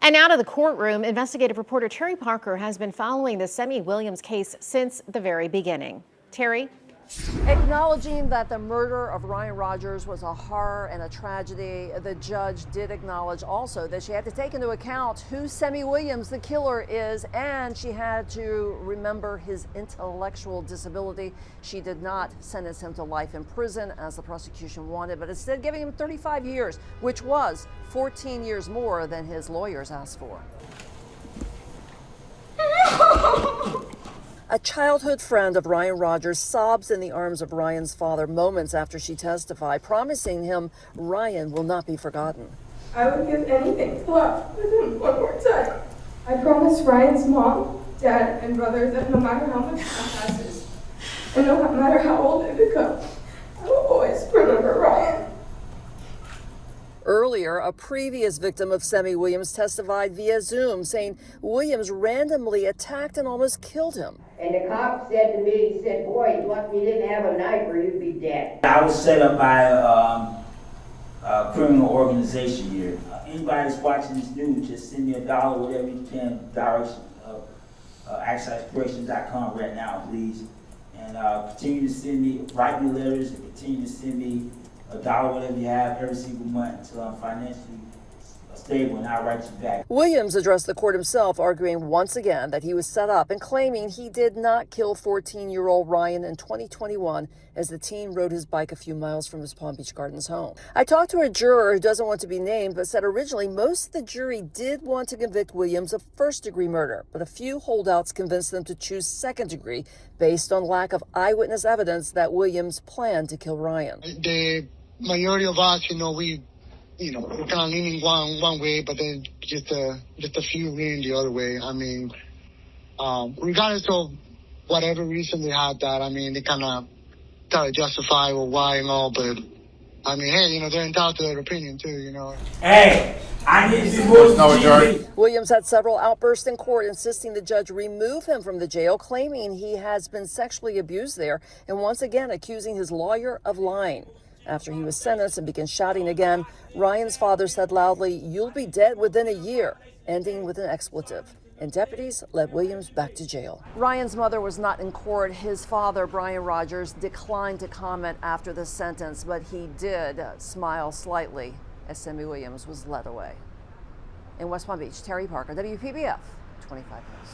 And out of the courtroom, investigative reporter Terry Parker has been following the Semmie Williams case since the very beginning. Terry? Acknowledging that the murder of Ryan Rogers was a horror and a tragedy, the judge did acknowledge also that she had to take into account who Semmie Williams, the killer, is, and she had to remember his intellectual disability. She did not sentence him to life in prison as the prosecution wanted, but instead giving him 35 years, which was 14 years more than his lawyers asked for. A childhood friend of Ryan Rogers sobs in the arms of Ryan's father moments after she testified, promising him Ryan will not be forgotten. I would give anything to talk with him one more time. I promise Ryan's mom, dad, and brother that no matter how much time passes, and no matter how old I become, I will always remember Ryan. Earlier, a previous victim of Semmie Williams testified via Zoom, saying Williams randomly attacked and almost killed him. And the cop said to me, he said, boy, you lucky you didn't have a knife or you'd be dead. I was set up by a criminal organization here. Anybody that's watching this news, just send me $1, whatever you can, direction of accesscorrections.com right now, please. And continue to send me, write me letters, and continue to send me $1, whatever you have, every single month until I'm financially stable, and I'll write you back. Williams addressed the court himself, arguing once again that he was set up and claiming he did not kill 14-year-old Ryan in 2021 as the teen rode his bike a few miles from his Palm Beach Gardens home. I talked to a juror who doesn't want to be named, but said originally most of the jury did want to convict Williams of first-degree murder, but a few holdouts convinced them to choose second-degree based on lack of eyewitness evidence that Williams planned to kill Ryan. The majority of us, we're kind of leaning one way, but then just a few leaning the other way. I mean, regardless of whatever reason they had that, I mean, they kind of try to justify why and all, but I mean, hey, they're entitled to their opinion too, Hey, I need to be more Williams had several outbursts in court, insisting the judge remove him from the jail, claiming he has been sexually abused there, and once again accusing his lawyer of lying. After he was sentenced and began shouting again, Ryan's father said loudly, "You'll be dead within a year," ending with an expletive. And deputies led Williams back to jail. Ryan's mother was not in court. His father, Brian Rogers, declined to comment after the sentence, but he did smile slightly as Semmie Williams was led away. In West Palm Beach, Terry Parker, WPBF 25 News.